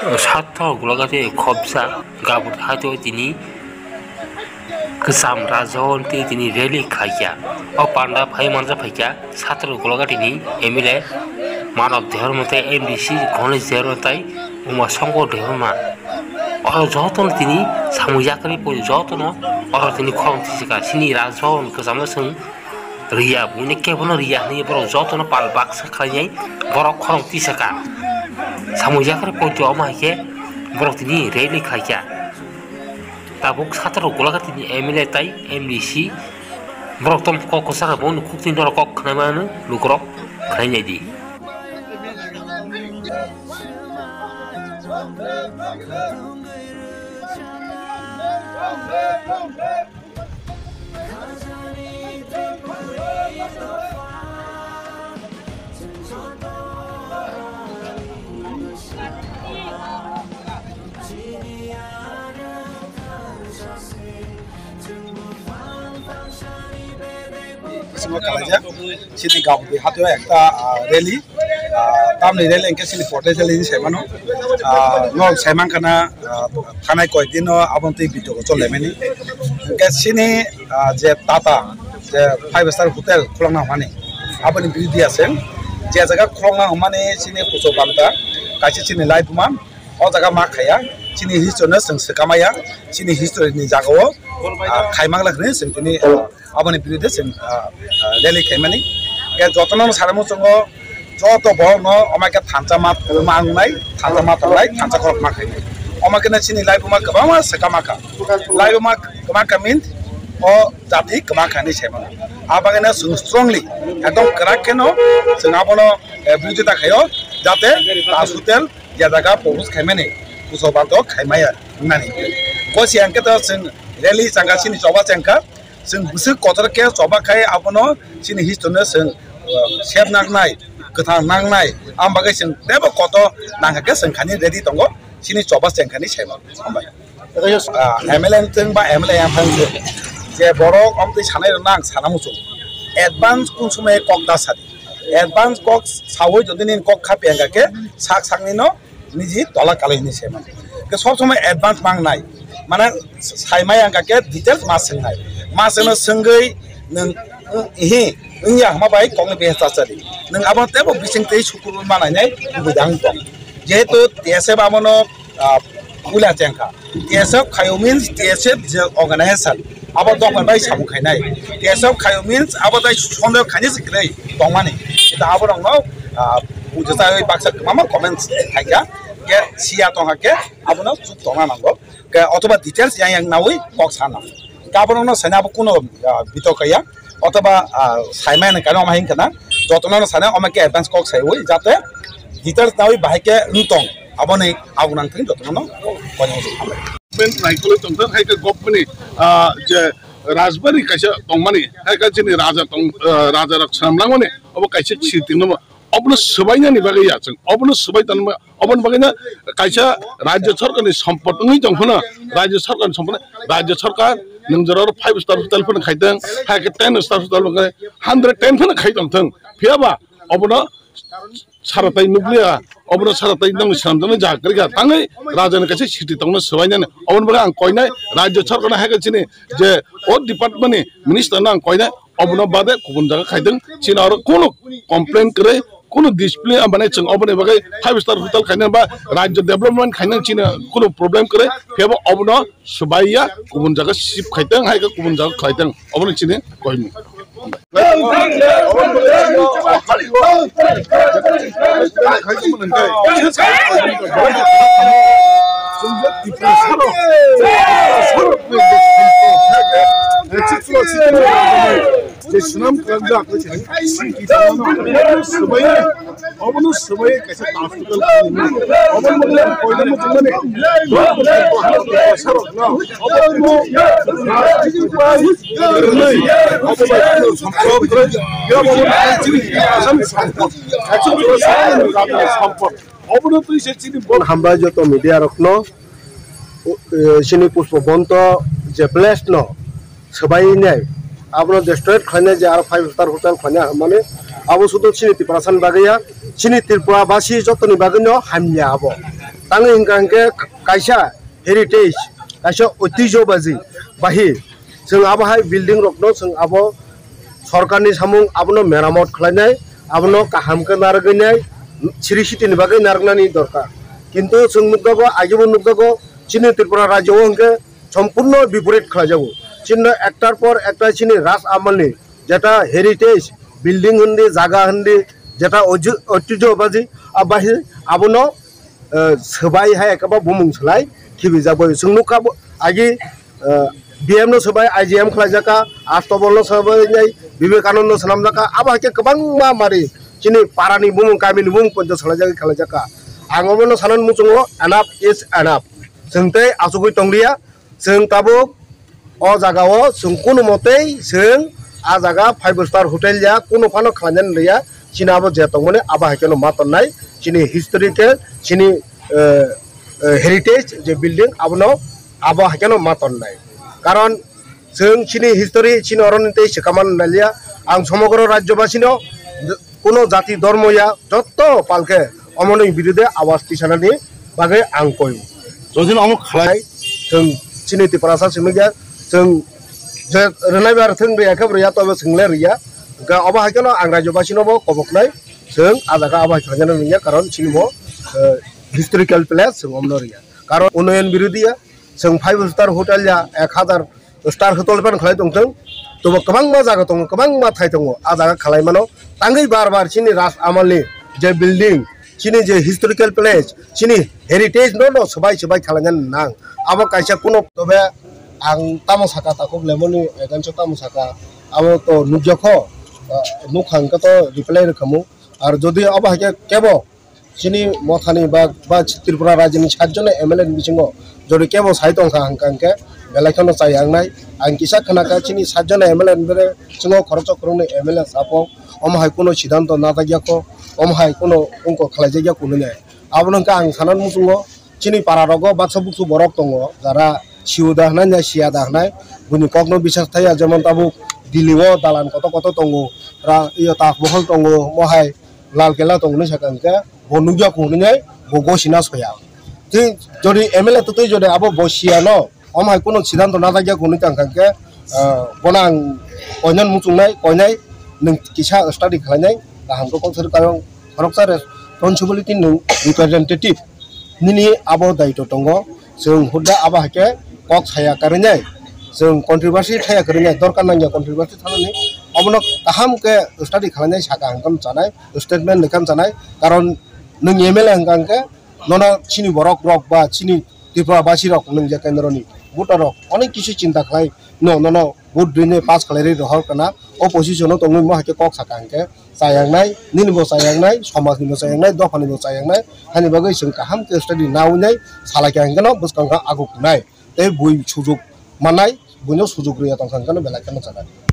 Satu gulagati khobsa gabut hatu tini kesam razon tini rally khaya o panda phai manja phaiya satu gulagati ni emile manav dharmate MDC ghonesh dharmatai uma sangko dharma oro joton tini samujakari po jotono oro tini khom tisika sini razon kesam sing ria bune kebono ria ni boro jotono pal baksa khayai boro khom tisaka samujakari po joma ke borok tini rally khaya tabuk satro gulaga tini emile tai MDC borok tom kok saka bon kuktin dor kok khnamanu lukrok khainai di semua kalaja sini gabut hatu ekta rally tamni rally engke sini portage rally semano no semang kana thanai koikdino abonti video cholemeni engke sini je tata je 5-star hotel khulangna mani aboni bidi asen je jaga khulangna mani sini puso banta kaisi sini live man o jaga ma khaya sini history sing sekamaya sini history ni jagao khaimang lakhne sing tini aboni bidi sing rally khaimani ke jotno saramu songo joto borno omake thancha mat mangnai thancha mat lai thancha korok makai omake na sini live ma kabama sekamaka live ma kamaka min o jati kamaka ni semana abagena strongly ekdom krakeno singabono bujita khayo jate tas hotel jaga pobus khaimani kusobanto khaimaya nani kosi anke to sing rally sanga sini choba changka sing busu kotor ke choba khai abono sini history sing sep nagnai ketang nangnai ambagai sing tebo koto nangke sing khani ready tongo sini choba changkani sema sambai MLA teng ba MLA yang phang je borok omti sanai nang sanamusu advance kun sume kok dasadi advance kok sawoi jodinin kok khapi angake sak sakni no niji tola kalini sema ke sob somay advance mangnai mana saimai angake details masengnai maseno sengai nang hi nya mabai kong be tasadi nang abon tebo bising tei sukurun manai budang tong jehetu TSF amono pula jengka TSF khayo means TSF organization abon dong bai samu khainai TSF khayo means abon dai sondo khani siklei tongmani ita abon no ujasa baksa mama comments thaiya ke sia tonga ke abono chuk tonga nango ke otoba details yang nawi kok sana kabon no sanabu kuno bito kaya otoba saimane kano mahin kana jotno sana omake advance kok saiwi jate details nawi bahike nutong abone agunang tin jotno konyo ben naikolo tongtan haika gopni je rajbari kaisa tongmani haika jini raja tong raja raksham langone obo kaisa chitingno obno subaina ni bagai yachang obno subai tan obon bagina kaisa rajya sarkar ni sampot ngi jongkhona rajya sarkar sampot rajya sarkar nungjaror 5-star hotel pun khaidang haika 10-star hotel pun 110 pun khaidang thang phiaba obno saratai nublia obno saratai nang samjana jakri ga tangai raja ni kaisa city tongno subaina ni obon baga ang koinai rajya sarkar na haika chini je o department ni minister na ang koinai obno bade kubun jaga khaidang china aro kono complain kare কোনো display মানে চং অবনে বাগে 5-star hotel খাইনা বা রাজ্য development খাইনা চিনা কোনো প্রবলেম করে ফেবো অবনো সুবাইয়া গুবুন জায়গা শিপ খাইতেং হাইকা গুবুন জায়গা খাইতেং অবনে চিনে কইমু Senam kerja aku cakap, kita sebaik, abang sebaik kasih hospital ini, abang boleh kolam macam mana, sarap na, abang mau, hamba joto media rokno, sini puspo bonto, je blessed no, sebaik ni. Abno destroyed khane je ar 5-star hotel khane mane abo sudo chini tiparasan bagaya chini tirpura basi jotoni bagano hamya abo tangi hingkang ke kaisa heritage kaisa otijo baji bahi जों आबहाय building रखनो जों आबो सरकारनि सामुं आबनो मेरामत खालायनाय आबनो काहामके नारगैनाय सिरि सिटिनि बागै नारगनानि दरकार किन्तु जों नुगागो आइजोबो नुगागो चिनि त्रिपुरा राज्यआव हंके सम्पूर्ण विपरीत खालायजागो चिन्नो एकटार पर एकटा चिनि राज आमलनि जेटा हेरिटेज बिल्डिं हन्दी जागा हन्दी जेटा ঐতিহ্যবাদী आबाहि आबनो सबाय हाय एकाबा बुमुं सलाय खिबिजाबो जों नुखाबो आगि BM no sebagai IGM kelajaka, Astobol no sebagai Vivekananda no senamjaka, apa ke kebang mari, sini para ni bumung kami ni bumung pun selajaki kelajaka. Angomon no sanan mucungo, enough is enough. Sente asukui tonglia, seng tabuk, o jagawo, seng kuno motei, seng ajaga 5-star hotel ya, kuno pano kelajan dia, sini abo jatong mana, apa ke no maton nai, sini historical, sini heritage, je building, abo no, apa ke no maton nai. कारण जों चिनि history चिनि अरनते सेकामान नालिया आं समग्र राज्यबासिनो कोनो जाति धर्मया जत्त पालके अमनि बिरुद्धे आवाज तिसानानि बागै आं कय जों अमु खलाय जों चिनि तिपरासा सिमिगा जों जे रनाय बार थों रे एकेब्रिया तबे सोंले रिया गा अबा हायकनो आं राज्यबासिनोबो कबकनाय जों आजागा आबा खाजानो रिया कारण चिनिबो हिस्टोरिकल प्लेस जों अमनो रिया कारण उन्नयन बिरुद्धिया जों 5-star hotel ya 1000-star hotel pan khalai tongthong to kabang ma jaga tong kabang ma thai tong a jaga khalai mano tangai bar bar chini ras amalni je building chini je historical place chini heritage no sabai khalangan nang abo kaisa kuno tobe ang tamo saka takok lemoni egancho tamo saka abo to nugyakho nukhang ka to reply rakhamu ar jodi abo hake kebo chini mothani ba Tripura rajyani 7 jon MLA bisingo jodi kebo saitong hangkangke belakano sayangnai ang kisa khanaka chini 7 jon MLA bere singo khorcho krone MLA sapo omhai kuno siddhanto na tagyako omhai kuno ungko khalajagya kunune abonka ang sanan musungo chini pararogo batsabuksu borok tongo jara siuda hnanya siada hnai buni kokno bisas thaya jemon tabu diliwo dalan koto tongo ra iyo tak bohol tongo mohai lal kela tongni sakangke bonugya kunune bogo sina soya ting jodi MLA tutui jodi abo bosia no omhai kuno siddhanto na tagyya kunu tangkangke bonang koinan musungnai koinai ning kisa study khalanai hamko konsar kayong horoksa responsibility ning representative nini abo daito tongo जों हुदा आबा हके कक साया करने जों controversy थाया करने दरकार नांगया कंट्रोवर्सी थानानै अबनो काहाम के स्टडी खालामनाय साका हांगम जानाय स्टेटमेंट लेखाम जानाय कारण नों एमएलए हांगांके ननो चिनि बरक रक बा चिनि त्रिपुरा बासी रक नों जे केन्द्रनि भोटार रक अनेक किसु चिंता खालाय ननो भोट दिने पास खालायरि रहर kana अपोजिशनो तंगै म हके कक साका हांके सायांगनाय निनिबो सायांगनाय समाजनिबो सायांगनाय दफानिबो सायांगनाय हानि बागै जों काहाम के स्टडी नाउनाय सालाके हांगनो बसकांगा आगुकुनाय ते बुइ सुजुग मानाय बुइनो सुजुग रिया तंखांगनो बेलाकेनो जानाय